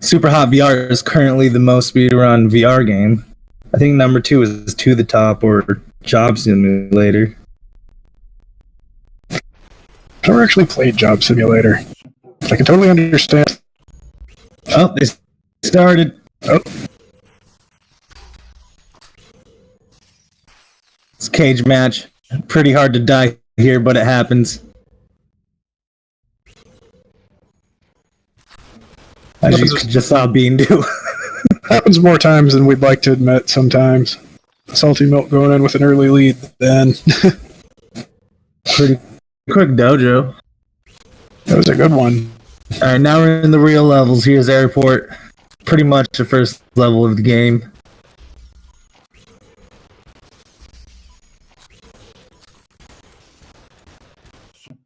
SuperHot VR is currently the most speedrun VR game. I think number 2 is To the Top or Job Simulator. I've never actually played Job Simulator. I can totally understand. Oh, they started. Oh. It's a cage match. Pretty hard to die here, but it happens. As you just saw Bean do. Happens more times than we'd like to admit sometimes. SaltyMilk going in with an early lead then. Pretty quick dojo. That was a good one. Alright, now we're in the real levels. Here's Airport. Pretty much the first level of the game.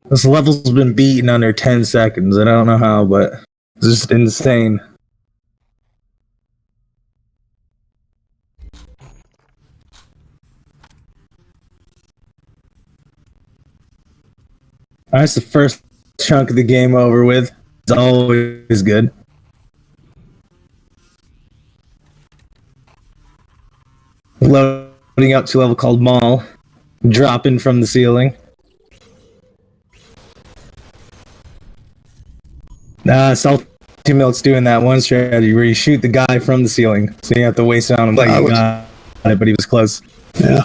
This level's been beaten under 10 seconds. I don't know how, but it's just insane. That's the first chunk of the game over with. It's always good. Loading up to a level called Mall. Dropping from the ceiling. SaltyMilk's doing that one strategy where you shoot the guy from the ceiling, so you have to waste it on him like you got it, but he was close. Yeah.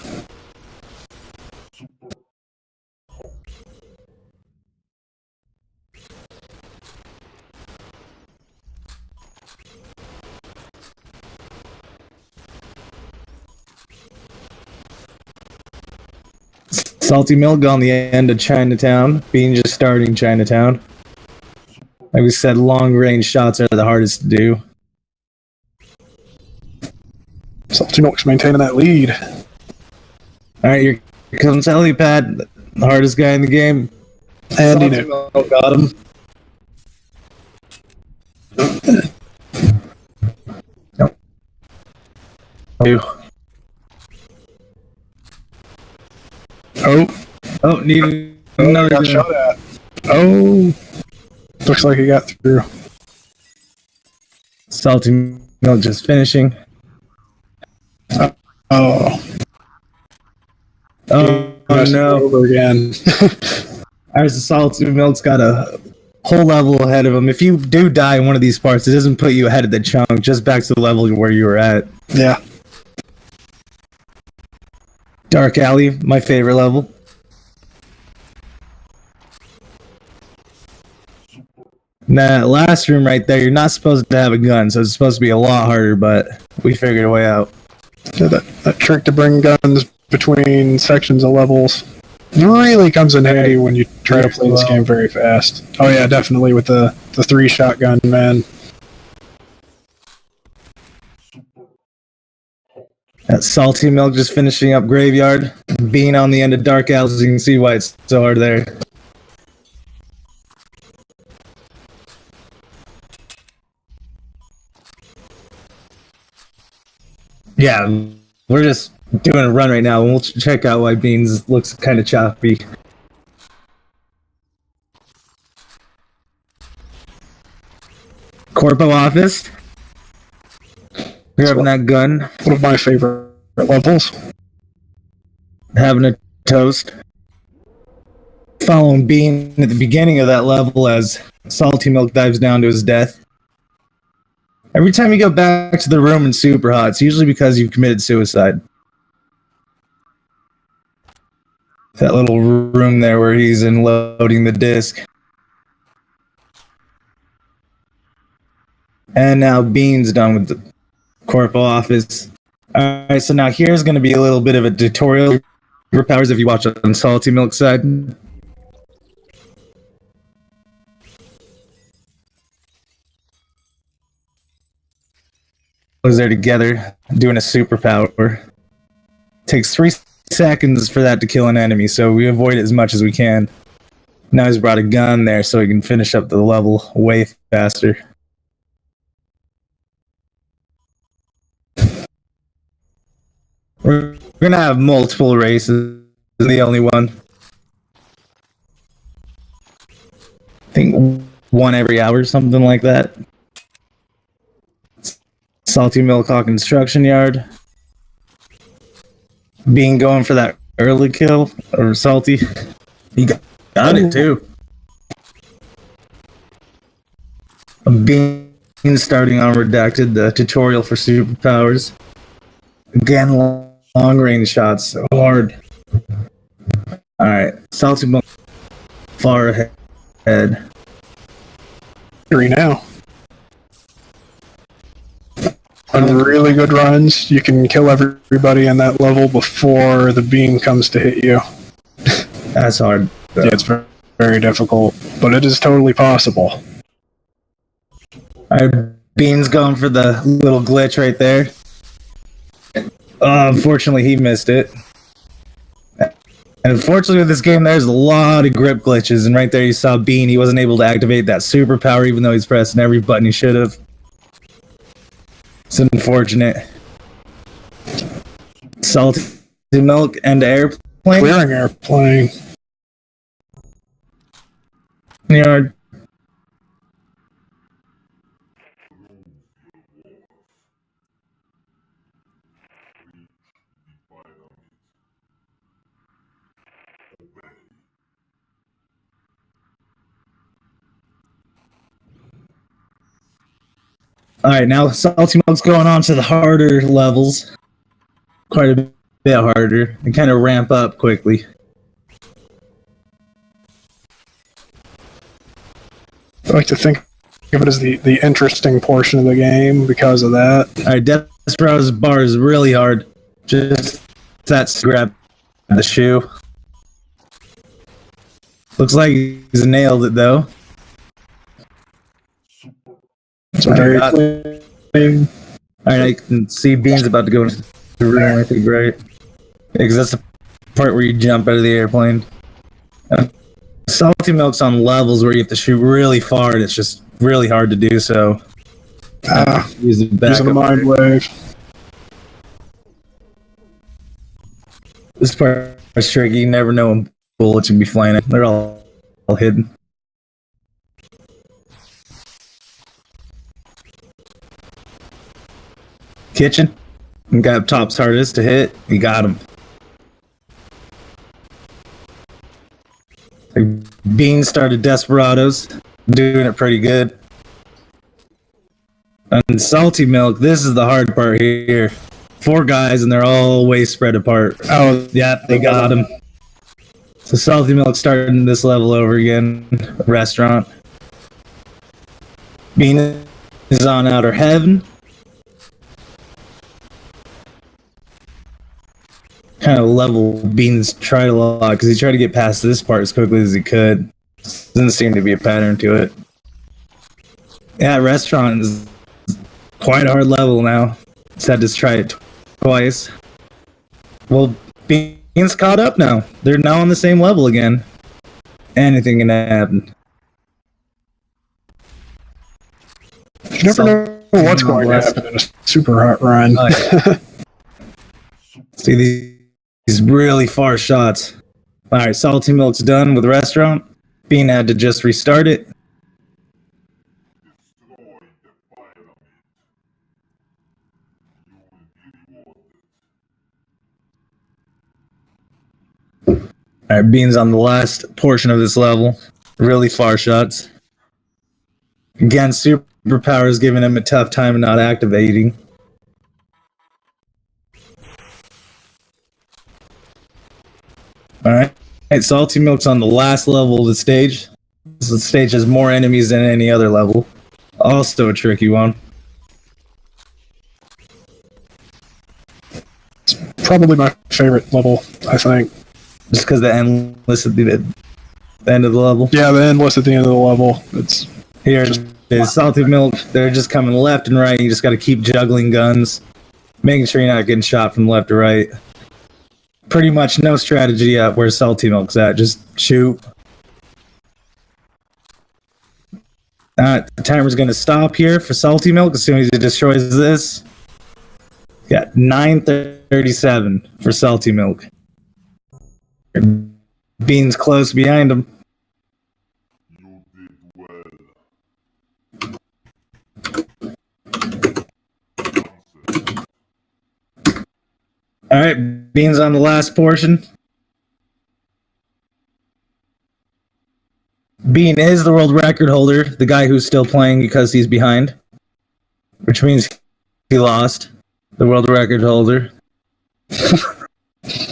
SaltyMilk on the end of Chinatown, Bean just starting Chinatown. Like we said, long-range shots are the hardest to do. SaltyMilk's maintaining that lead. Alright, here comes Helipad, the hardest guy in the game. And SaltyMilk got him. Oh, needed another got shot at. Oh, looks like he got through. SaltyMilk just finishing. Oh no! Over again. Ours, SaltyMilk's got a whole level ahead of him. If you do die in one of these parts, it doesn't put you ahead of the chunk, just back to the level where you were at. Yeah. Dark Alley, my favorite level. That last room right there, you're not supposed to have a gun, so it's supposed to be a lot harder, but we figured a way out. Yeah, that trick to bring guns between sections of levels really comes in handy when you try to play this game very fast. Oh yeah, definitely with the 3 shotgun, man. That SaltyMilk just finishing up Graveyard. Being on the end of Dark Alley, you can see why it's so hard there. Yeah, we're just doing a run right now, and we'll check out why Beans looks kind of choppy. Corpo office. Grabbing that gun. One of my favorite levels. Having a toast. Following Bean at the beginning of that level as SaltyMilk dives down to his death. Every time you go back to the room in SuperHot, it's usually because you've committed suicide. That little room there where he's loading the disc. And now Bean's done with the Corpo office. Alright, so now here's going to be a little bit of a tutorial for powers if you watch on SaltyMilk's side. They're together doing a superpower. Takes 3 seconds for that to kill an enemy, so we avoid it as much as we can. Now he's brought a gun there so he can finish up the level way faster. We're gonna have multiple races. The only one. I think one every hour, something like that. SaltyMilk on construction yard. Bean going for that early kill, or Salty. He got it too. Bean starting on Redacted, the tutorial for superpowers. Again, long range shots, so hard. Alright, SaltyMilk far ahead. 3 now. On really good runs, you can kill everybody in that level before the beam comes to hit you. That's hard. Yeah, it's very, very difficult, but it is totally possible. Alright, Bean's going for the little glitch right there. Unfortunately, he missed it. And unfortunately, with this game, there's a lot of grip glitches, and right there you saw Bean. He wasn't able to activate that superpower, even though he's pressing every button he should have. It's unfortunate. SaltyMilk and airplane. Clearing airplane. Yard. Alright, now SaltyMilk's going on to the harder levels. Quite a bit harder. And kind of ramp up quickly. I like to think of it as the interesting portion of the game because of that. Alright, Desperado's bar is really hard. Just that's grab the shoe. Looks like he's nailed it though. It's very clean. Alright, I can see Bean's about to go into the room, I think, right? Because that's the part where you jump out of the airplane. SaltyMilk's on levels where you have to shoot really far, and it's just really hard to do so. Using a mind wave. This part is tricky. You never know when bullets can be flying in. They're all hidden. Kitchen. Guy up top's hardest to hit. He got him. Bean started Desperados. Doing it pretty good. And SaltyMilk, this is the hard part here. 4 guys and they're all way spread apart. Oh, yeah, they got him. So SaltyMilk starting this level over again. Restaurant. Bean is on Outer Heaven. Kind of level Bean's tried a lot because he tried to get past this part as quickly as he could. Doesn't seem to be a pattern to it. Yeah, Restaurant is quite a hard level now. Just had to try it twice. Well, Bean's caught up now. They're now on the same level again. Anything can happen. You never know what's going to happen in a super hot run. See these really far shots. Alright, SaltyMilk's done with Restaurant. Bean had to just restart it. Alright, Bean's on the last portion of this level. Really far shots. Again, superpowers giving him a tough time not activating. Alright, SaltyMilk's on the last level of the stage. This stage has more enemies than any other level. Also a tricky one. It's probably my favorite level, I think. Just because the endless at the end of the level? Yeah, the endless at the end of the level. It's here just is SaltyMilk. They're just coming left and right. You just got to keep juggling guns. Making sure you're not getting shot from left to right. Pretty much no strategy at where SaltyMilk's at. Just shoot. The timer's going to stop here for SaltyMilk as soon as he destroys this. Got 9:37 for SaltyMilk. Bean's close behind him. You did well. Beans on the last portion. Bean is the world record holder, the guy who's still playing because he's behind. Which means he lost. The world record holder.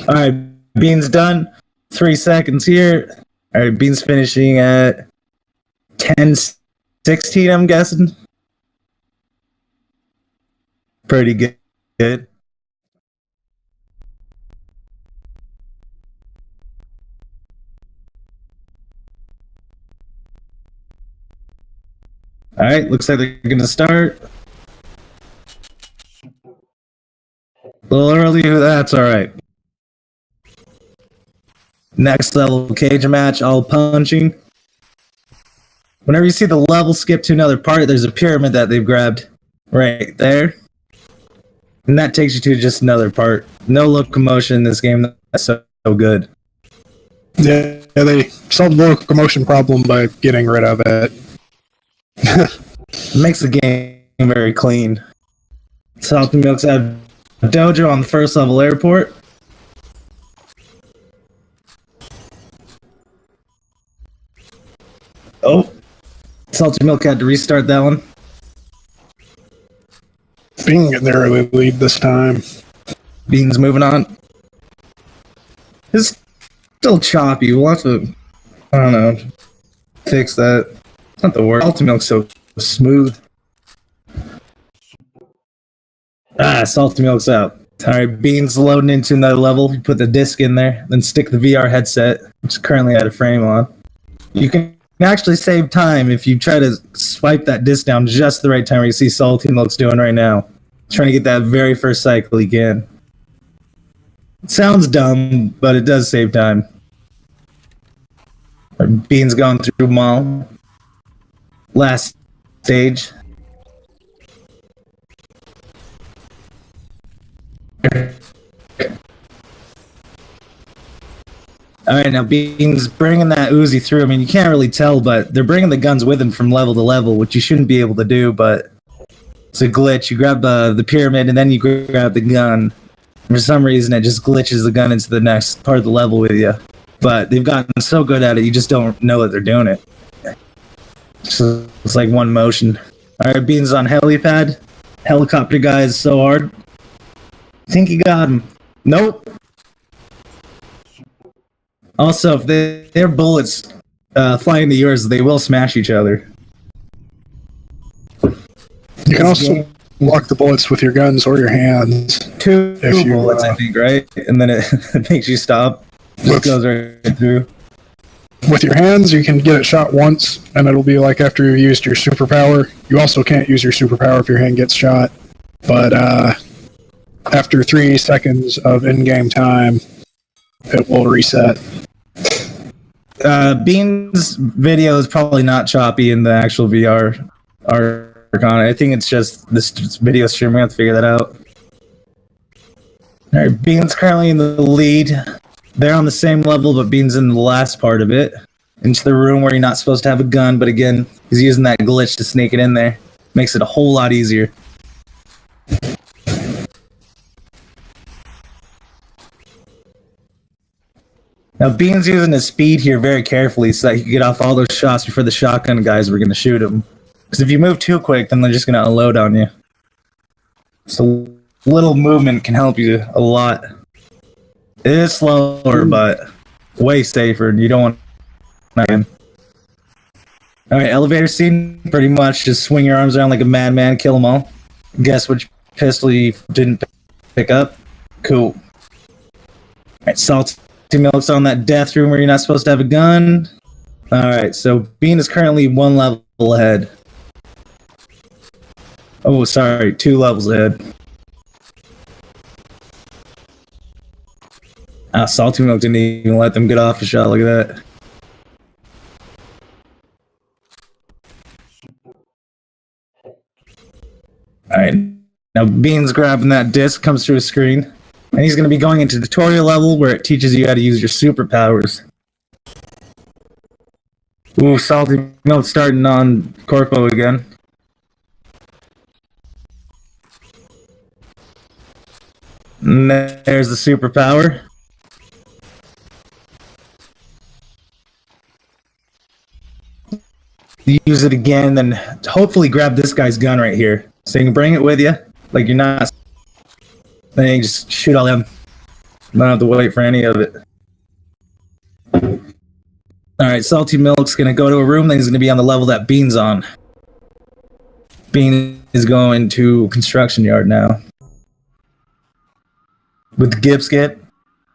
Alright, Bean's done. 3 seconds here. Alright, Bean's finishing at 10:16, I'm guessing. Pretty good. Alright, looks like they're gonna start. A little early, that's alright. Next level cage match, all punching. Whenever you see the level skip to another part, there's a pyramid that they've grabbed right there. And that takes you to just another part. No locomotion in this game, that's so good. Yeah, they solved the locomotion problem by getting rid of it. It makes the game very clean. SaltyMilk's at a dojo on the first level airport. Oh, SaltyMilk had to restart that one. Being getting the early lead this time. Bean's moving on. It's still choppy. We'll have to, I don't know, fix that. It's not the worst. SaltyMilk's so smooth. SaltyMilk's out. Alright, Bean's loading into another level. You put the disc in there, then stick the VR headset, which is currently at a frame on. You can actually save time if you try to swipe that disc down just the right time, where you see SaltyMilk's doing right now. Trying to get that very first cycle again. It sounds dumb, but it does save time. Bean's going through them all. Last stage. Alright, now Bean's bringing that Uzi through. I mean, you can't really tell, but they're bringing the guns with them from level to level, which you shouldn't be able to do, but it's a glitch. You grab the pyramid, and then you grab the gun. For some reason, it just glitches the gun into the next part of the level with you. But they've gotten so good at it, you just don't know that they're doing it. So it's like one motion. Alright, Bean's on helipad. Helicopter guy is so hard. Think he got him. Nope. Also, if their bullets fly into yours, they will smash each other. You can also block the bullets with your guns or your hands. Two bullets, I think, right? And then it makes you stop. Just goes right through. With your hands, you can get it shot once, and it'll be like after you've used your superpower. You also can't use your superpower if your hand gets shot. But after 3 seconds of in-game time, it will reset. Bean's video is probably not choppy in the actual VR Archon. I think it's just this video stream. We have to figure that out. Alright, Bean's currently in the lead. They're on the same level, but Bean's in the last part of it. Into the room where you're not supposed to have a gun, but again, he's using that glitch to sneak it in there. Makes it a whole lot easier. Now, Bean's using his speed here very carefully so that he can get off all those shots before the shotgun guys were going to shoot him. Because if you move too quick, then they're just going to unload on you. So little movement can help you a lot. It is slower, but way safer. You don't want to... Alright, elevator scene. Pretty much just swing your arms around like a madman, kill them all. Guess which pistol you didn't pick up? Cool. Alright, SaltyMilk's on that death room where you're not supposed to have a gun. Alright, so Bean is currently 1 level ahead. Oh, sorry, 2 levels ahead. SaltyMilk didn't even let them get off a shot. Look at that. Alright, now Bean's grabbing that disc, comes through a screen, and he's going to be going into tutorial level where it teaches you how to use your superpowers. Ooh, SaltyMilk starting on Corpo again. And there's the superpower. Use it again, then hopefully grab this guy's gun right here. So you can bring it with you, like you're not. Then you can just shoot all them. Don't have to wait for any of it. Alright, SaltyMilk's gonna go to a room that he's gonna be on the level that Bean's on. Bean is going to construction yard now. With the Gibbs kit.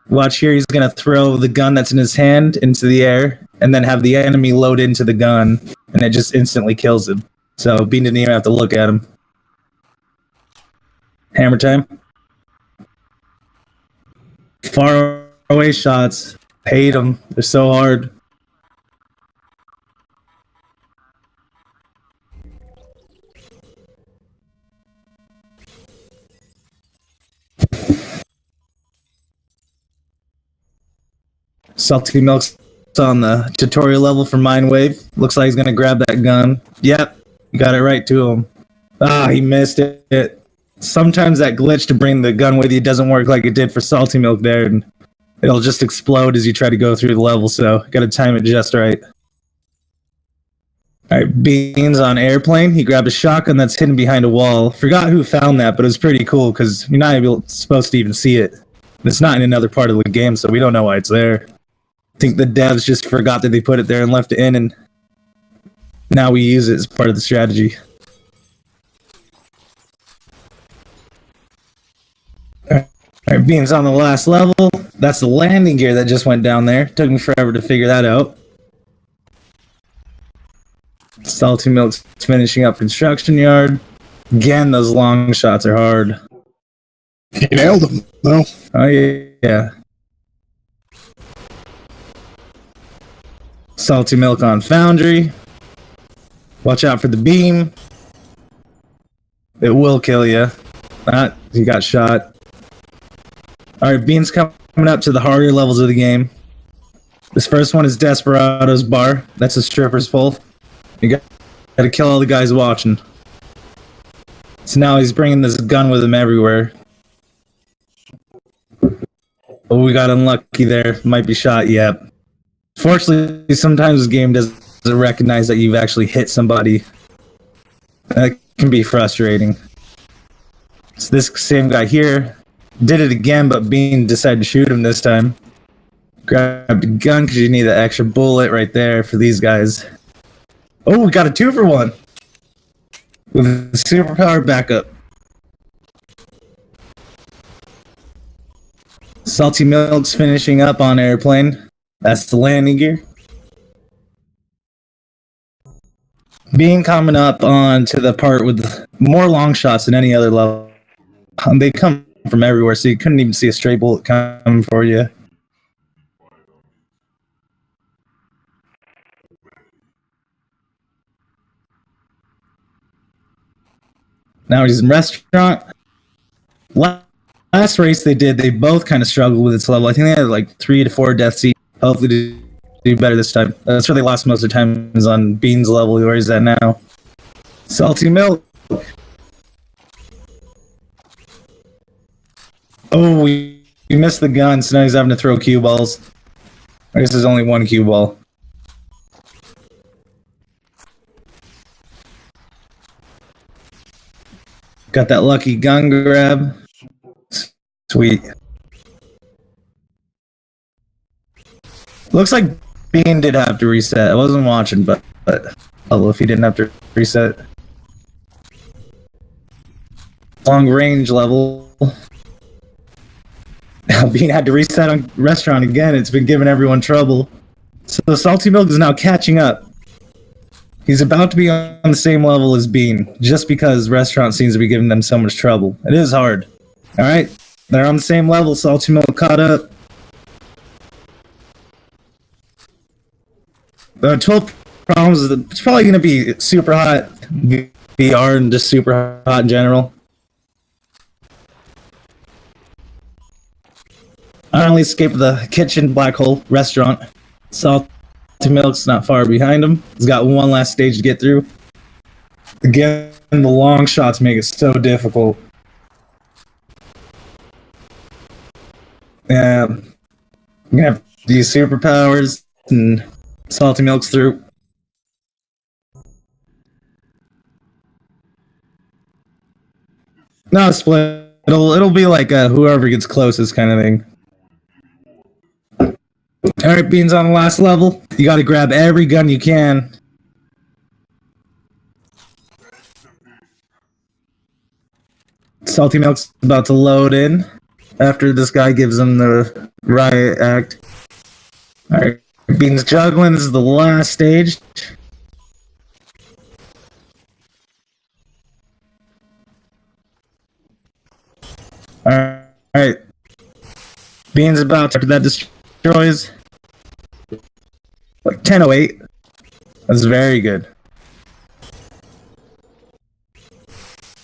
Watch here, he's gonna throw the gun that's in his hand into the air, and then have the enemy load into the gun, and it just instantly kills him. So Bean didn't even have to look at him. Hammer time. Far away shots. Hate them. They're so hard. SaltyMilk's on the tutorial level for Mind Wave. Looks like he's gonna grab that gun. Yep, you got it right to him. Ah, he missed it. Sometimes that glitch to bring the gun with you doesn't work like it did for SaltyMilk there, and it'll just explode as you try to go through the level, so gotta time it just right. Alright, Bean's on airplane. He grabbed a shotgun that's hidden behind a wall. Forgot who found that, but it was pretty cool because you're not supposed to even see it. It's not in another part of the game, so we don't know why it's there. I think the devs just forgot that they put it there and left it in, and now we use it as part of the strategy. Alright, Bean's on the last level. That's the landing gear that just went down there. Took me forever to figure that out. SaltyMilk's finishing up construction yard. Again, those long shots are hard. He nailed him, though. Oh, yeah. SaltyMilk on Foundry. Watch out for the beam. It will kill you. He got shot. Alright, Bean's coming up to the harder levels of the game. This first one is Desperado's bar. That's a stripper's pole. You gotta kill all the guys watching. So now he's bringing this gun with him everywhere. Oh, we got unlucky there. Might be shot yet. Fortunately, sometimes this game doesn't recognize that you've actually hit somebody. That can be frustrating. So this same guy here did it again, but Bean decided to shoot him this time. Grabbed a gun because you need that extra bullet right there for these guys. Oh, we got a 2-for-1 with a superpower backup. SaltyMilk's finishing up on airplane. That's the landing gear. Bean coming up on to the part with more long shots than any other level. They come from everywhere, so you couldn't even see a stray bullet coming for you. Now he's in restaurant. Last race they did, they both kind of struggled with this level. I think they had like 3 to 4 death seats. Hopefully to do better this time. That's where they lost most of their time, is on Bean's level. Where is that now? SaltyMilk. Oh, we missed the gun, so now he's having to throw cue balls. I guess there's only one cue ball. Got that lucky gun grab. Sweet. Looks like Bean did have to reset. I wasn't watching, but although if he didn't have to reset. Long range level. Bean had to reset on restaurant again. It's been giving everyone trouble. So SaltyMilk is now catching up. He's about to be on the same level as Bean, just because restaurant seems to be giving them so much trouble. It is hard. Alright, they're on the same level. SaltyMilk caught up. 12 problems. It's probably going to be SuperHot VR and just SuperHot in general. I only escaped the kitchen black hole restaurant. SaltyMilk's not far behind him. He's got one last stage to get through. Again, the long shots make it so difficult. Yeah. I'm gonna have to use superpowers and SaltyMilk's through. No, split. It'll be like whoever gets closest kind of thing. Alright, Beans on the last level. You gotta grab every gun you can. SaltyMilk's about to load in after this guy gives him the riot act. Alright, Beans juggling. This is the last stage. Alright. Beans about to, after that destroys. Like 10:08. That's very good.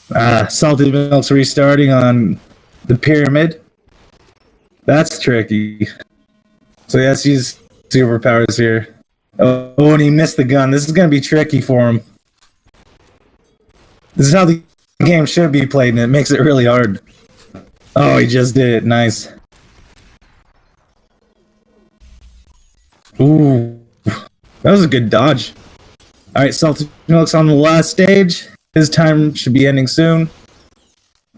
SaltyMilk's restarting on the pyramid. That's tricky. So he has to use superpowers here. Oh, and he missed the gun. This is going to be tricky for him. This is how the game should be played, and it makes it really hard. Oh, he just did it. Nice. Ooh. That was a good dodge. Alright, SaltyMilk's on the last stage. His time should be ending soon.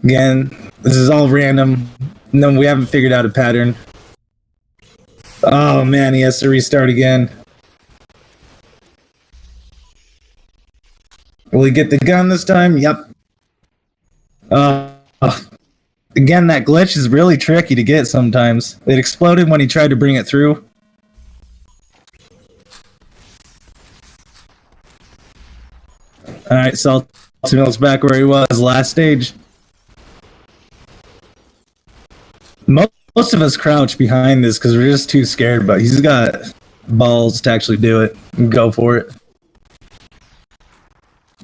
Again, this is all random. No, we haven't figured out a pattern. Oh man, he has to restart again. Will he get the gun this time? Yep. Again, that glitch is really tricky to get sometimes. It exploded when he tried to bring it through. Alright, SaltyMilk's back where he was last stage. Most of us crouch behind this because we're just too scared, but he's got balls to actually do it. Go for it.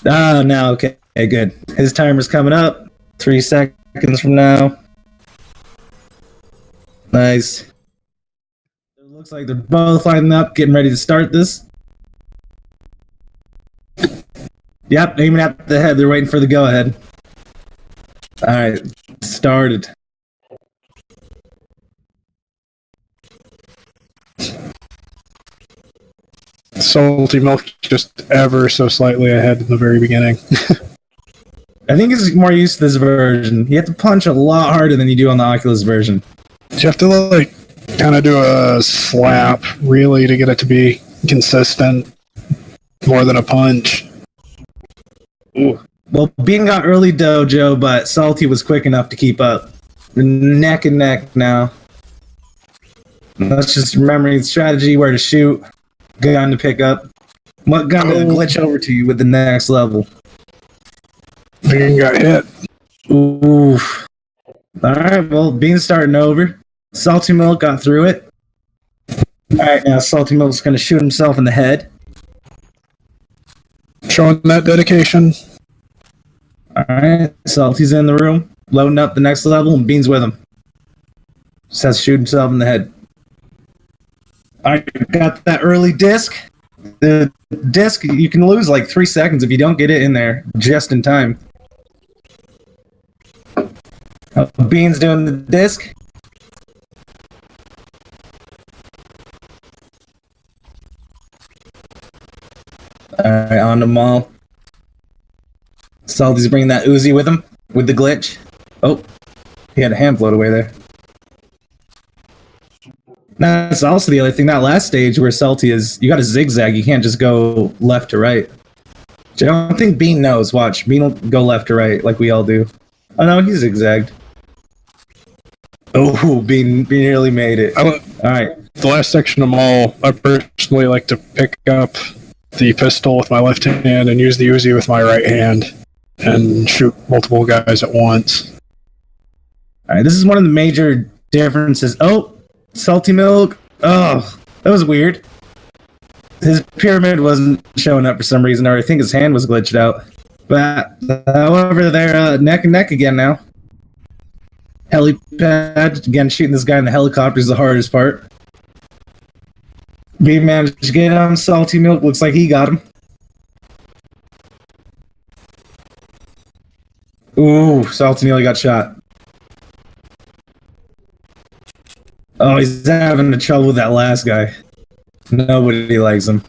Oh, now, okay, good. His timer's coming up. 3 seconds from now. Nice. It looks like they're both lining up, getting ready to start this. Yep, aiming at the head. They're waiting for the go-ahead. Alright, started. SaltyMilk just ever so slightly ahead in the very beginning. I think he's more used to this version. You have to punch a lot harder than you do on the Oculus version. You have to, like, kind of do a slap, really, to get it to be consistent. More than a punch. Ooh. Well, Bean got early dojo, but Salty was quick enough to keep up. Neck and neck now. Let's just remember the strategy, where to shoot, gun to pick up. What gun to glitch over to you with the next level? Bean got hit. Ooh. Alright, well, Bean's starting over. SaltyMilk got through it. Alright, now SaltyMilk's going to shoot himself in the head. Showing that dedication. Alright, Salty's in the room, loading up the next level, and Bean's with him. Just has to shoot himself in the head. Alright, got that early disc. The disc, you can lose like 3 seconds if you don't get it in there just in time. Bean's doing the disc. Alright, on to Maul. Salty's bringing that Uzi with him, with the glitch. Oh, he had a hand float away there. That's also the other thing, that last stage where Salty is, you gotta zigzag, you can't just go left to right. Which I don't think Bean knows. Watch, Bean will go left to right like we all do. Oh no, he zigzagged. Oh, Bean nearly made it. Alright. The last section of Maul, I personally like to pick up the pistol with my left hand and use the Uzi with my right hand and shoot multiple guys at once. Alright, this is one of the major differences. Oh, SaltyMilk. Oh, that was weird. His pyramid wasn't showing up for some reason, or I think his hand was glitched out. But, however, they're neck and neck again now. Helipad, again, shooting this guy in the helicopter is the hardest part. Bean managed to get him. SaltyMilk looks like he got him. Ooh, Salty nearly got shot. he's having trouble with that last guy. Nobody likes him.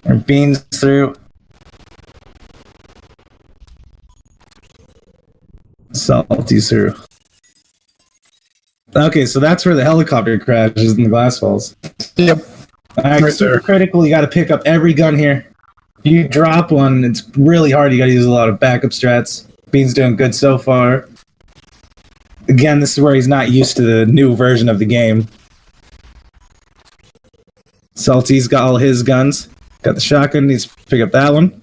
And Beans through. Salty's through. Okay, so that's where the helicopter crashes and the glass falls. Yep. Alright, Right super there. critical. You got to pick up every gun here. If you drop one, it's really hard. You got to use a lot of backup strats. Bean's doing good so far. Again, this is where he's not used to the new version of the game. Salty's got all his guns. Got the shotgun. Needs to pick up that one.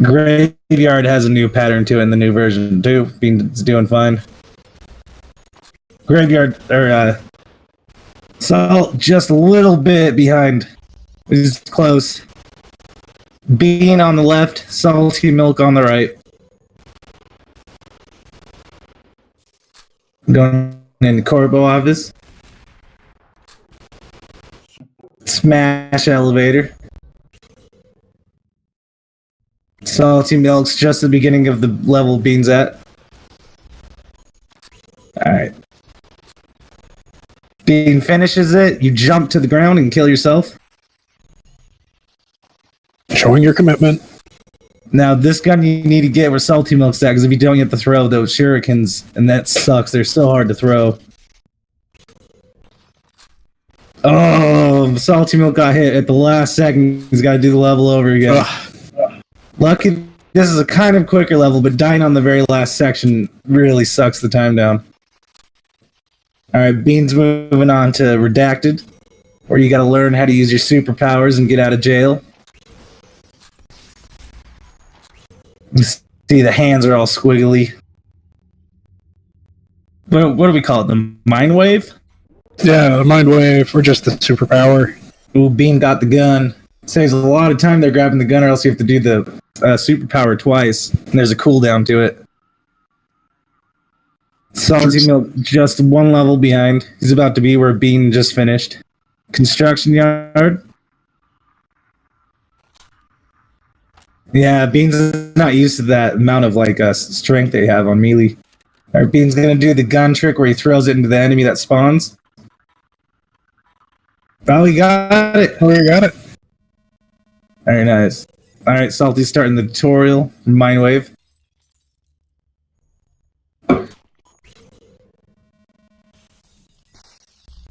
Graveyard has a new pattern to it in the new version too. Bean's doing fine. Graveyard, or Salt just a little bit behind. He's close. Bean on the left, SaltyMilk on the right. Going in the Corbo office. Smash elevator. SaltyMilk's just the beginning of the level Bean's at. Alright. Bean finishes it, you jump to the ground and kill yourself. Showing your commitment. Now, this gun you need to get where SaltyMilk's at, because if you don't, you have to throw those shurikens, and that sucks. They're so hard to throw. Oh, SaltyMilk got hit at the last second. He's got to do the level over again. Ugh. Lucky, this is a kind of quicker level, but dying on the very last section really sucks the time down. Alright, Bean's moving on to Redacted, where you gotta learn how to use your superpowers and get out of jail. You see the hands are all squiggly. What do we call it? The Mind Wave? Yeah, the Mind Wave, or just the superpower. Ooh, Bean got the gun. Saves a lot of time there grabbing the gun, or else you have to do the superpower twice. And there's a cooldown to it. SaltyMilk just one level behind. He's about to be where Bean just finished. Construction yard. Yeah, Bean's not used to that amount of strength they have on melee. Alright, Bean's gonna do the gun trick where he throws it into the enemy that spawns. Oh, he got it. Oh, you got it. Very nice. Alright, Salty's starting the tutorial. Mind Wave.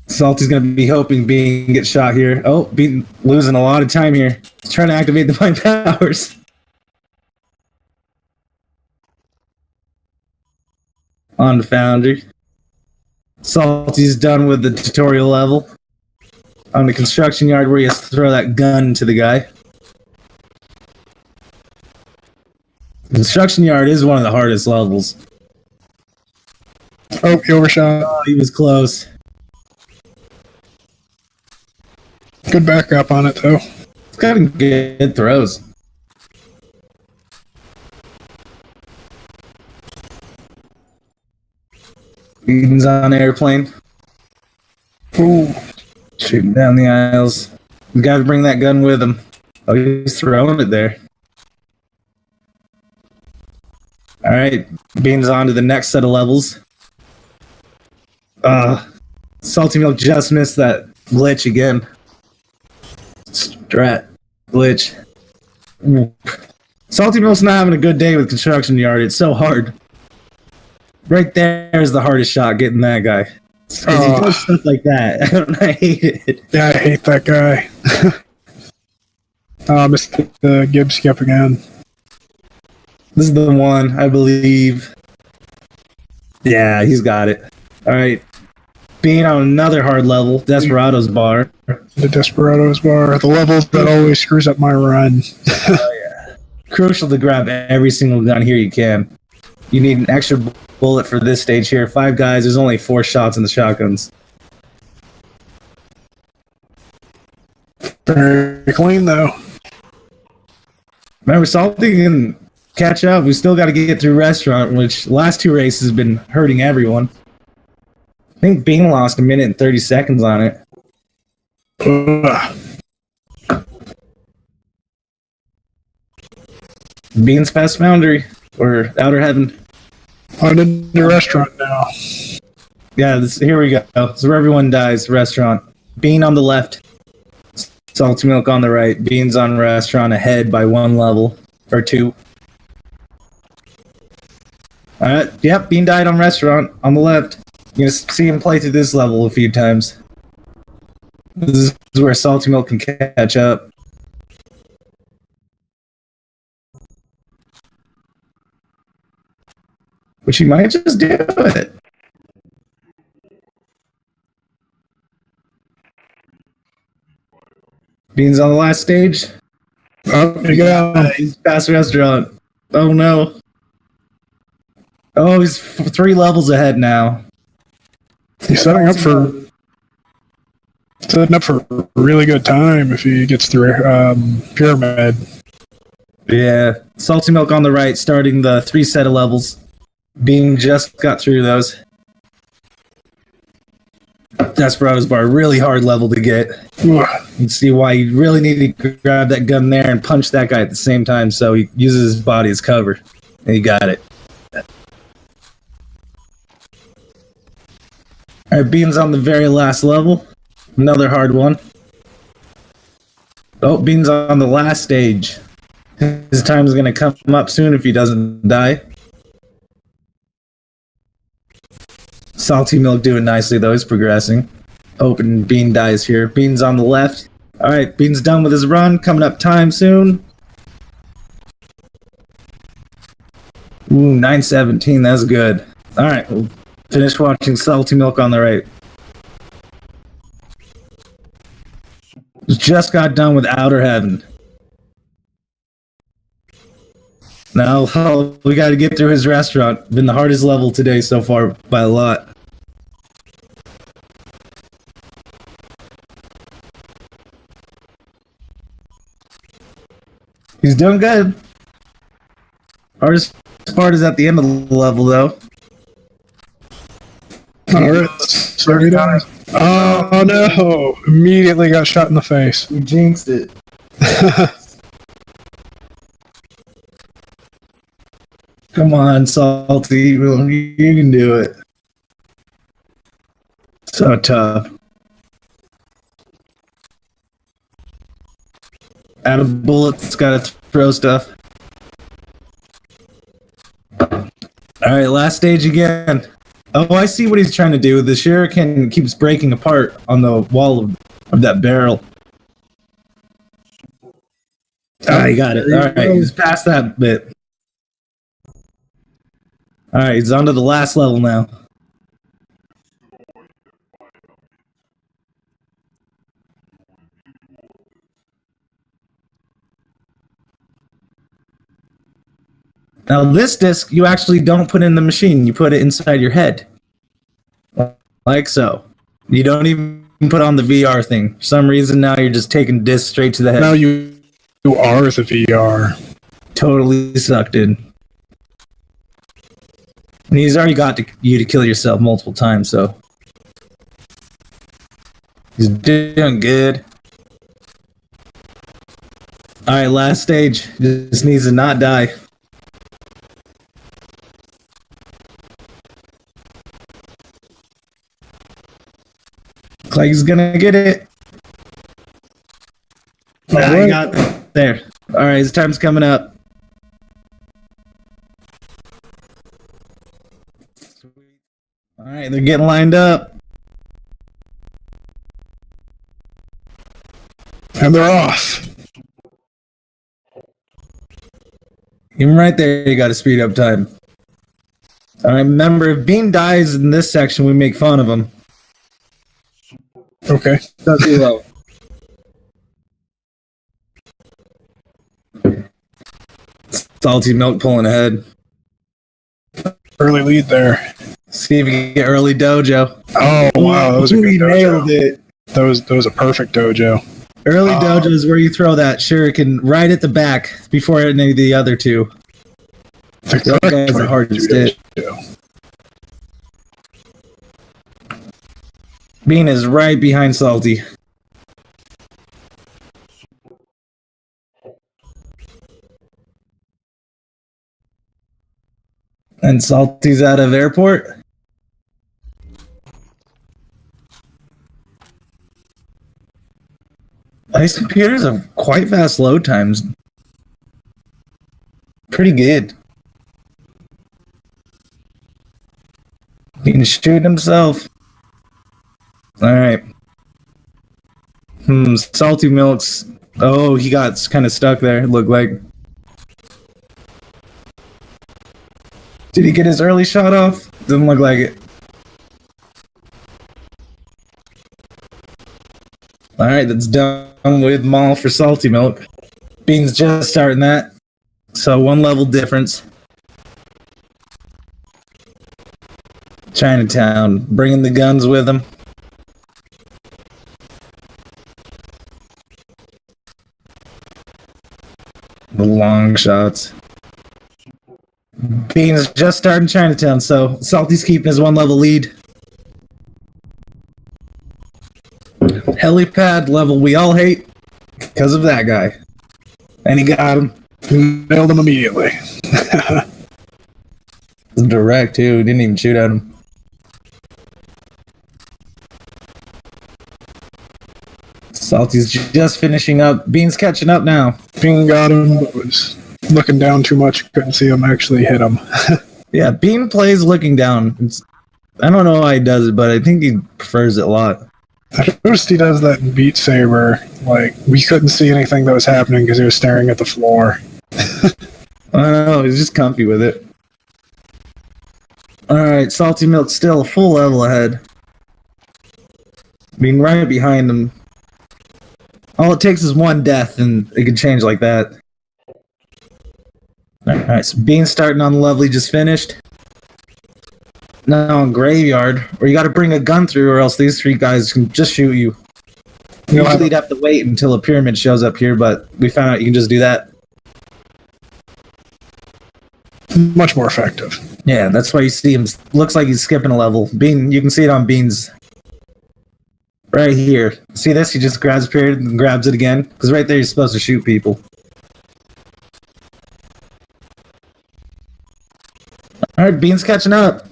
Salty's gonna be hoping Bean gets shot here. Oh, Bean losing a lot of time here. He's trying to activate the mind powers. On the Foundry. Salty's done with the tutorial level. On the construction yard where he has to throw that gun to the guy. Construction yard is one of the hardest levels. Oh, he overshot. Oh, he was close. Good backup on it, though. It's got good throws. Bean's on airplane. Ooh. Shooting down the aisles. You gotta bring that gun with him. Oh, he's throwing it there. Alright, Bean's on to the next set of levels. SaltyMilk just missed that glitch again. Strat. Glitch. SaltyMilk's not having a good day with construction yard. It's so hard. Right there is the hardest shot, getting that guy. 'Cause he does stuff like that. I hate it. Yeah, I hate that guy. Oh, missed the Gibbs skip again. This is the one, I believe. Yeah, he's got it. Alright. Being on another hard level, Desperado's bar. The Desperado's bar. The level that always screws up my run. Oh, yeah. Crucial to grab every single gun here you can. You need an extra bullet for this stage here. 5 guys, there's only 4 shots in the shotguns. Very clean, though. Remember, Salty can catch up. We still got to get through Restaurant, which last 2 races has been hurting everyone. I think Bean lost 1 minute and 30 seconds on it. Ugh. Bean's past Foundry, or Outer Heaven. I'm in the restaurant now. Yeah, here we go. So where everyone dies, restaurant. Bean on the left, SaltyMilk on the right. Beans on restaurant ahead by 1 level or 2. Alright, yep, Bean died on restaurant on the left. You're gonna see him play through this level a few times. This is where SaltyMilk can catch up. Which he might just do it. Beans on the last stage. Oh, you go. He's past the restaurant. Oh no. Oh, he's 3 levels ahead now. He's setting up for a really good time if he gets through pyramid. Yeah. SaltyMilk on the right, starting the 3 set of levels. Bean just got through those. Desperado's Bar, really hard level to get. You can see why you really need to grab that gun there and punch that guy at the same time, so he uses his body as cover. And he got it. Alright, Bean's on the very last level. Another hard one. Oh, Bean's on the last stage. His time's gonna come up soon if he doesn't die. SaltyMilk doing nicely though, he's progressing. Hoping Bean dies here. Bean's on the left. Alright, Bean's done with his run, coming up time soon. Ooh, 9:17, that's good. Alright, we'll finish watching SaltyMilk on the right. Just got done with Outer Heaven. Now, we gotta get through his restaurant. Been the hardest level today so far by a lot. He's doing good. Hardest part is at the end of the level, though. Alright, 30 times. Oh no! Immediately got shot in the face. We jinxed it. Come on, Salty. You can do it. So tough. Out of bullets, gotta throw stuff. Alright, last stage again. Oh, I see what he's trying to do. The shuriken keeps breaking apart on the wall of that barrel. Ah, he got it. Alright, he's past that bit. Alright, he's on to the last level now. Now this disc, you actually don't put in the machine. You put it inside your head. Like so. You don't even put on the VR thing. For some reason now you're just taking discs straight to the head. Now you are the VR. Totally sucked in. And he's already got you to kill yourself multiple times, so. He's doing good. Alright, last stage. Just needs to not die. Looks like he's gonna get it. Nah, he got there. Alright, his time's coming up. Alright, they're getting lined up. And they're off. Even right there, you got a speed up time. Alright, remember, if Bean dies in this section, we make fun of him. Okay. That's too low. SaltyMilk pulling ahead. Early lead there. See if you can get early dojo. Oh wow, that was a good dojo. Nailed it. That was a perfect dojo. Early dojo is where you throw that shuriken right at the back before any of the other two. Those guys are hard to hit. Bean is right behind Salty. And Salty's out of airport. These computers have quite fast load times. Pretty good. He can shoot himself. Alright. SaltyMilk's... Oh, he got kind of stuck there, it looked like. Did he get his early shot off? Doesn't look like it. Alright, that's done with Maul for SaltyMilk. Bean's just starting that. So 1 level difference. Chinatown, bringing the guns with him. The long shots. Bean's just starting Chinatown, so Salty's keeping his 1 level lead. Helipad level we all hate because of that guy. And he got him. Nailed him immediately. Direct too, didn't even shoot at him. Salty's just finishing up. Bean's catching up now. Bean got him, but was looking down too much. Couldn't see him actually hit him. Yeah, Bean plays looking down. I don't know why he does it, but I think he prefers it a lot. I noticed he does that in Beat Saber. Like, we couldn't see anything that was happening because he was staring at the floor. I don't know, he's just comfy with it. Alright, SaltyMilk's still a full level ahead. Being right behind him. All it takes is 1 death and it can change like that. Alright, so Bean's starting on the level he just finished. Now on Graveyard, where you gotta bring a gun through or else these 3 guys can just shoot you. Usually you'd have to wait until a pyramid shows up here, but we found out you can just do that. Much more effective. Yeah, that's why you see him. Looks like he's skipping a level. Bean, you can see it on Bean's. Right here. See this? He just grabs period and grabs it again. Because right there you're supposed to shoot people. Alright, Bean's catching up.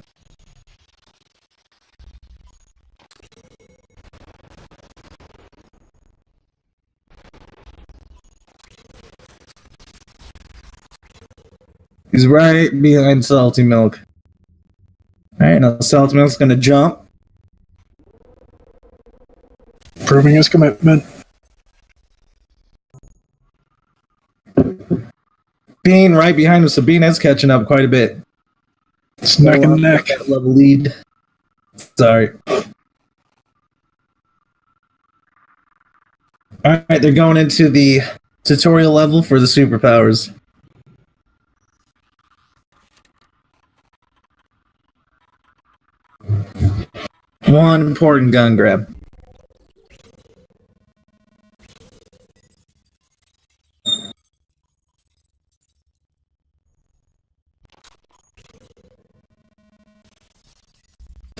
He's right behind SaltyMilk. Alright, now SaltyMilk's gonna jump. Proving his commitment. Bean right behind him, so Bean is catching up quite a bit. It's neck and neck. That level lead. Sorry. Alright, they're going into the tutorial level for the superpowers. One important gun grab.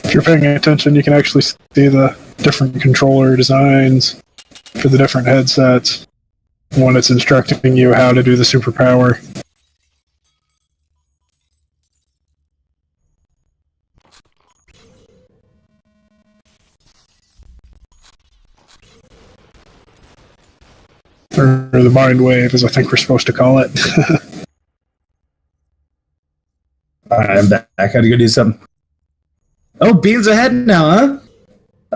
If you're paying attention, you can actually see the different controller designs for the different headsets when it's instructing you how to do the superpower. Or the mind wave, as I think we're supposed to call it. Alright, I'm back. I gotta go do something. Oh, Bean's ahead now, huh?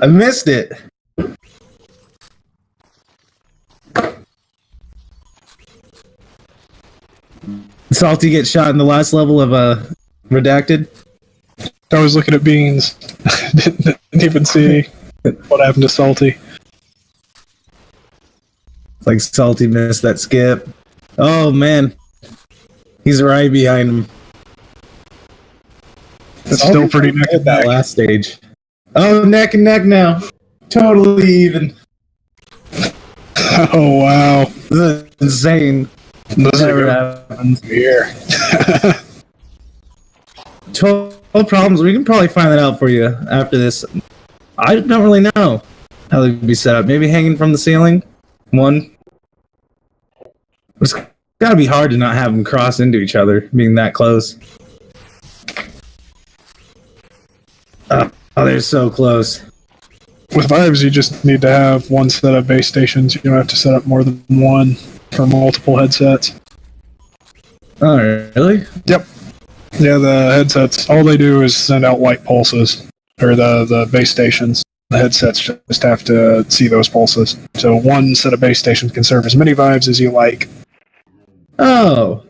I missed it. Salty gets shot in the last level of Redacted. I was looking at Beans. Didn't even see what happened to Salty. It's like Salty missed that skip. Oh man. He's right behind him. It's still pretty neck and that neck. last stage. Oh, neck and neck now. Totally even. Oh wow. This is insane. This Never happens. here. 12 problems. We can probably find that out for you after this. I don't really know how they would be set up. Maybe hanging from the ceiling? One. It's gotta be hard to not have them cross into each other, being that close. Oh, they're so close. With Vives, you just need to have one set of base stations. You don't have to set up more than one for multiple headsets. Oh, really? Yep. Yeah, the headsets, all they do is send out white pulses, or the base stations. The headsets just have to see those pulses. So one set of base stations can serve as many Vives as you like. Oh.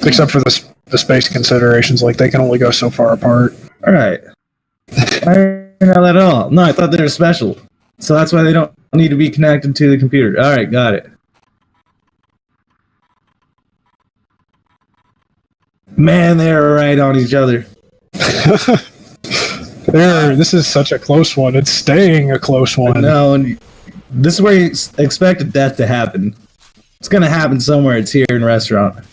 Except for the space considerations, like they can only go so far apart. Alright. I didn't know that at all. No, I thought they were special. So that's why they don't need to be connected to the computer. Alright, got it. Man, they're right on each other. This is such a close one. It's staying a close one. No, and this is where you expected death to happen. It's gonna happen somewhere. It's here in the restaurant.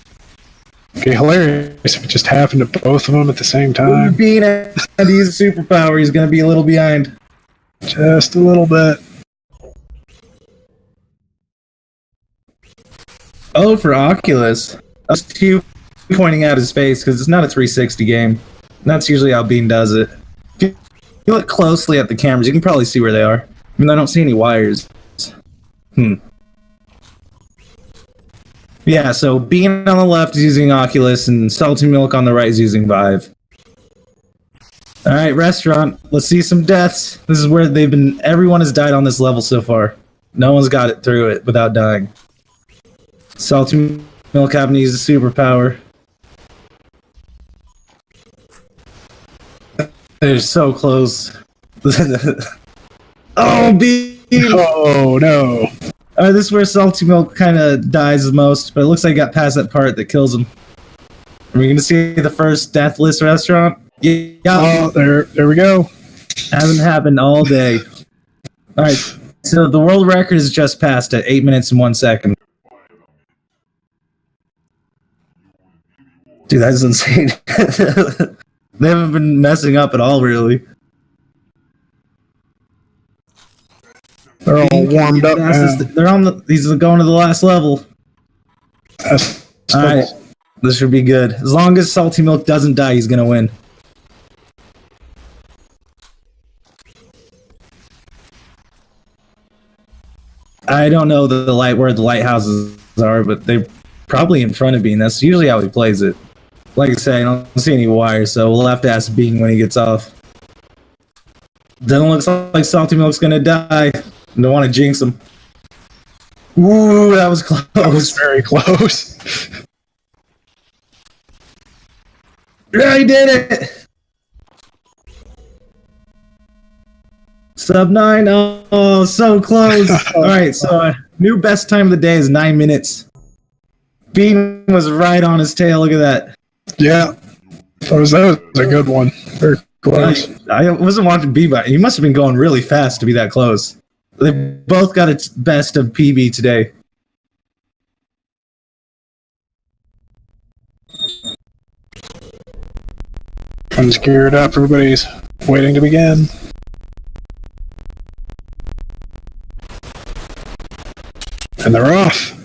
Okay, hilarious if it just happened to both of them at the same time. Being able to use a superpower, he's gonna be a little behind. Just a little bit. Oh, for Oculus. I was too pointing out his face because it's not a 360 game. And that's usually how Bean does it. If you look closely at the cameras, you can probably see where they are. I mean, I don't see any wires. Yeah, so Bean on the left is using Oculus, and SaltyMilk on the right is using Vive. Alright, restaurant. Let's see some deaths. This is where everyone has died on this level so far. No one's got it through it without dying. SaltyMilk having to use a superpower. They're so close. Oh, Bean! Oh, no. This is where SaltyMilk kind of dies the most, but it looks like he got past that part that kills him. Are we going to see the first deathless restaurant? Yeah. Oh, there we go. Hasn't happened all day. Alright, so the world record is just passed at 8 minutes and 1 second. Dude, that's insane. They haven't been messing up at all, really. They're all warmed up now. He's going to the last level. Alright, this should be good. As long as SaltyMilk doesn't die, he's gonna win. I don't know where the lighthouses are, but they're probably in front of Bean. That's usually how he plays it. Like I say, I don't see any wires, so we'll have to ask Bean when he gets off. Doesn't look like SaltyMilk's gonna die. Don't want to jinx him. Ooh, that was close. That was very close. Yeah, he did it! Sub 9, oh, so close. Alright, so new best time of the day is 9 minutes. Bean was right on his tail, look at that. Yeah, that was a good one. Very close. I wasn't watching Bean, but he must have been going really fast to be that close. They both got its best of PB today. Everyone's geared up. Everybody's waiting to begin. And they're off.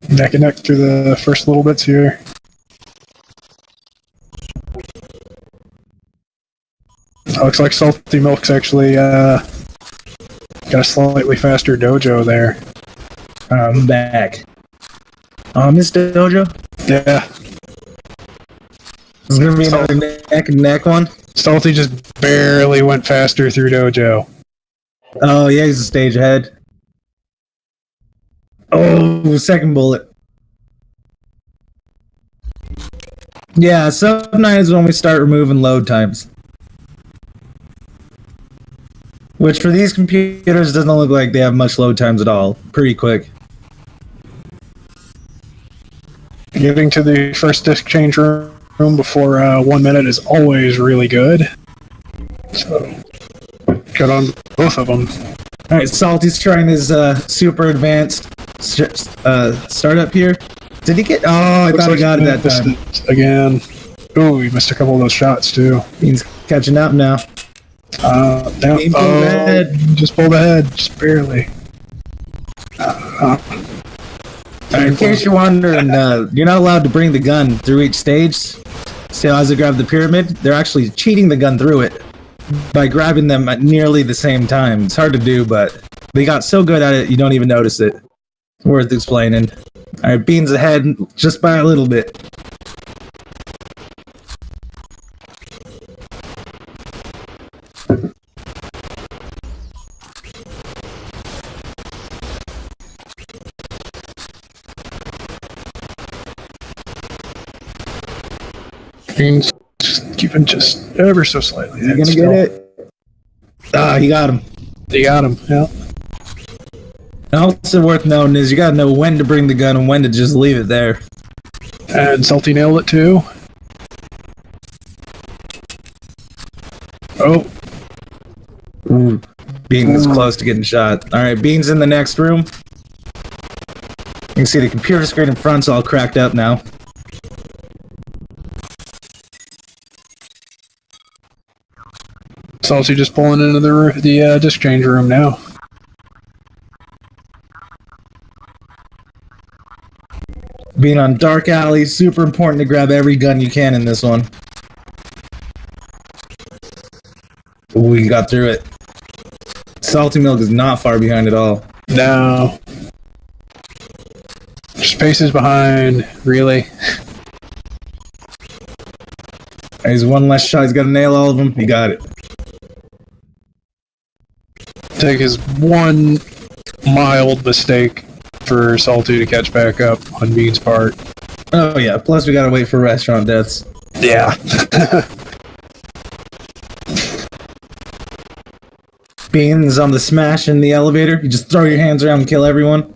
Neck and neck through the first little bits here. Looks like SaltyMilk's actually got a slightly faster dojo there. I'm back. Miss Dojo? Yeah. There's gonna be another neck and neck one? Salty just barely went faster through dojo. Oh, yeah, he's a stage ahead. Oh, second bullet. Yeah, sub 9 is when we start removing load times. Which for these computers doesn't look like they have much load times at all. Pretty quick. Getting to the first disk change room before 1 minute is always really good. So, good on both of them. Alright, Salty's trying his super advanced. Start up here. Did he get? Oh, I thought he got it that time. Again. Ooh, he missed a couple of those shots too. He's catching up now. Down, He pulled ahead. just pulled ahead, just barely. In case you're wondering, you're not allowed to bring the gun through each stage. So as they grab the pyramid, they're actually cheating the gun through it by grabbing them at nearly the same time. It's hard to do, but they got so good at it, you don't even notice it. Worth explaining. Alright, Bean's ahead just by a little bit. Beans just keeping just ever so slightly. Is he gonna get it? Ah, he got him. He got him, yeah. Also worth noting is you gotta know when to bring the gun and when to just leave it there. And Salty nailed it too. Oh. Ooh. Bean was close to getting shot. Alright, Bean's in the next room. You can see the computer screen in front's all cracked up now. Salty just pulling into the disc change room now. Being on dark alley, super important to grab every gun you can in this one. Ooh, you got through it. SaltyMilk is not far behind at all. No. Just paces behind, really. He's one less shot, he's got to nail all of them. He got it. Take his one mild mistake for Salty to catch back up on Bean's part. Oh yeah, plus we gotta wait for restaurant deaths. Yeah. Beans on the smash in the elevator. You just throw your hands around and kill everyone.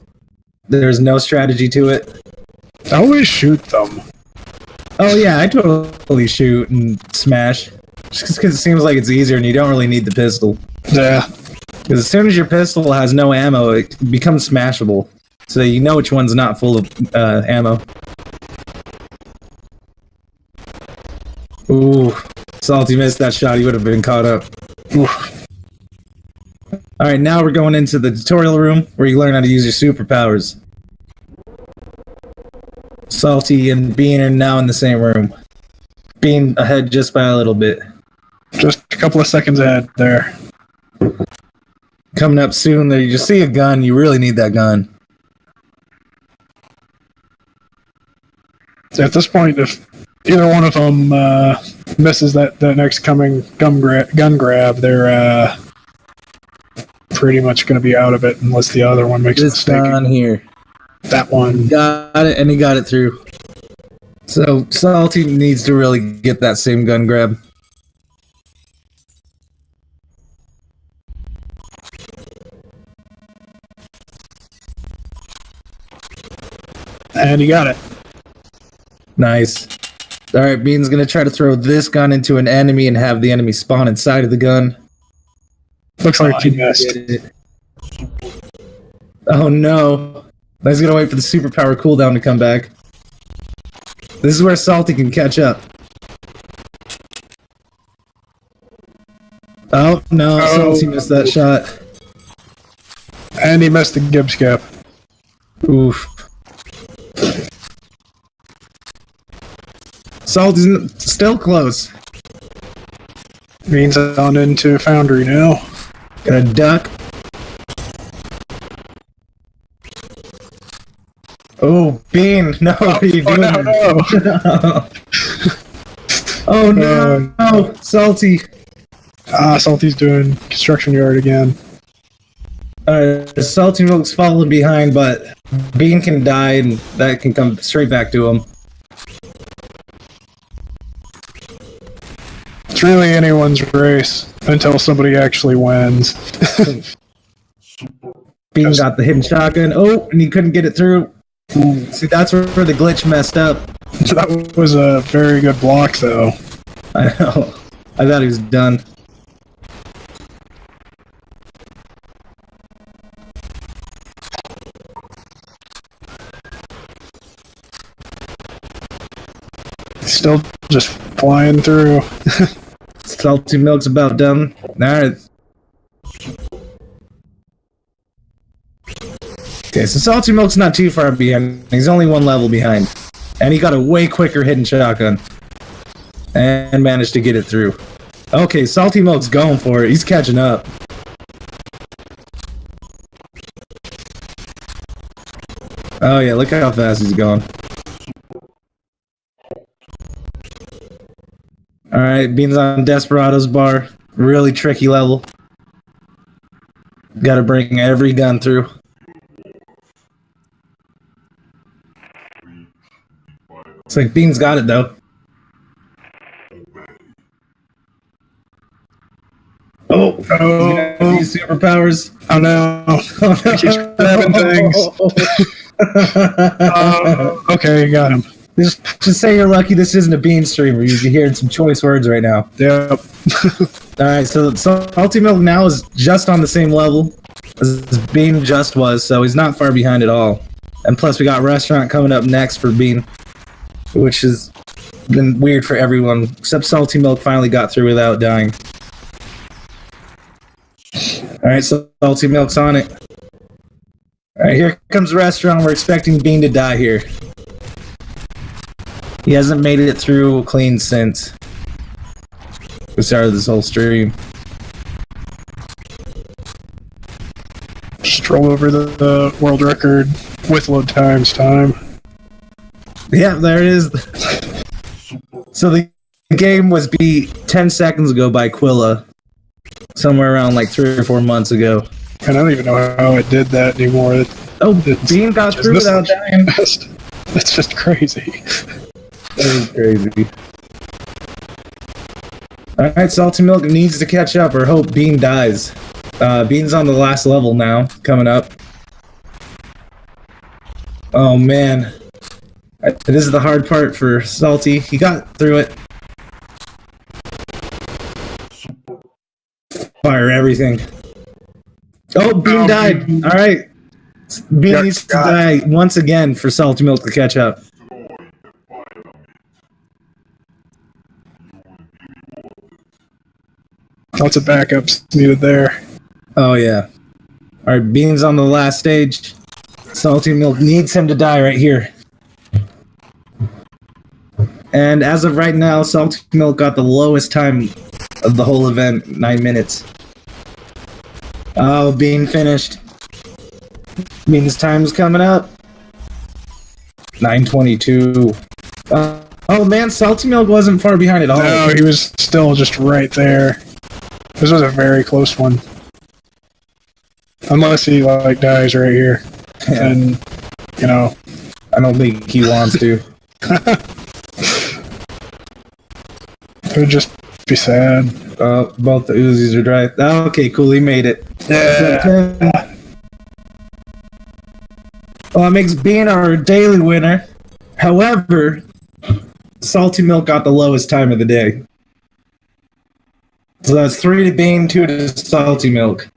There's no strategy to it. I always shoot them. Oh yeah, I totally shoot and smash. Just because it seems like it's easier and you don't really need the pistol. Yeah. Because as soon as your pistol has no ammo, it becomes smashable. So you know which one's not full of ammo. Ooh, Salty missed that shot. He would have been caught up. Oof. Alright, now we're going into the tutorial room where you learn how to use your superpowers. Salty and Bean are now in the same room. Bean ahead just by a little bit. Just a couple of seconds ahead there. Coming up soon, there you just see a gun. You really need that gun. At this point, if either one of them misses that next coming gun grab, they're pretty much going to be out of it unless the other one makes a This mistake. gun here. That one. Got it, and he got it through. So Salty needs to really get that same gun grab. And he got it. Nice. Alright, Bean's gonna try to throw this gun into an enemy and have the enemy spawn inside of the gun. Looks like he missed. Oh no. He's gonna wait for the superpower cooldown to come back. This is where Salty can catch up. Oh no, Salty missed that shot. And he missed the Gibbs cap. Oof. Salty's still close. Beans on into Foundry now. Gonna duck. Oh, Bean! No, what are you doing? No. Oh no! Oh, Salty! Salty's doing construction yard again. Salty Milk's falling behind, but Bean can die and that can come straight back to him. It's really anyone's race until somebody actually wins. Bean got the hidden shotgun. Oh, and he couldn't get it through. See, that's where the glitch messed up. That was a very good block, though. I know. I thought he was done. Still just flying through. Salty Milk's about done. Alright. Okay, so Salty Milk's not too far behind. He's only one level behind. And he got a way quicker hidden shotgun. And managed to get it through. Okay, Salty Milk's going for it. He's catching up. Oh yeah, look how fast he's going. Alright, Beans on Desperado's bar. Really tricky level. Gotta bring every gun through. It's like Beans got it though. Oh, these superpowers. Oh no. He keeps grabbing things. Okay, got him. Just say you're lucky this isn't a Bean streamer. You're hearing some choice words right now. Yep. Alright, so Salty Milk now is just on the same level as Bean just was, so he's not far behind at all. And plus we got Restaurant coming up next for Bean, which has been weird for everyone, except Salty Milk finally got through without dying. Alright, so Salty Milk's on it. Alright, here comes Restaurant. We're expecting Bean to die here. He hasn't made it through clean since the start of this whole stream. Just roll over the world record with load times time. Yeah, there it is. So the game was beat 10 seconds ago by Quilla. Somewhere around like 3 or 4 months ago. And I don't even know how it did that anymore. Oh, Bean got through without dying. That's just crazy. That is crazy. Alright, Salty Milk needs to catch up or hope Bean dies. Bean's on the last level now, coming up. Oh man. This is the hard part for Salty. He got through it. Fire everything. Oh, Bean died. Alright. Bean needs to die once again for Salty Milk to catch up. Lots of backups needed there. Oh yeah. Alright, Bean's on the last stage. Salty Milk needs him to die right here. And as of right now, Salty Milk got the lowest time of the whole event, 9 minutes. Oh, Bean finished. Bean's time's coming up. 9:22. Oh man, Salty Milk wasn't far behind at all. No, he was still just right there. This was a very close one. Unless he like dies right here. Yeah. And you know, I don't think he wants to. it would just be sad. Both the Uzis are dry. Oh, okay, cool, he made it. Yeah. Well, it makes Bean our daily winner. However, Salty Milk got the lowest time of the day. So that's 3 to Bean, 2 to Salty Milk.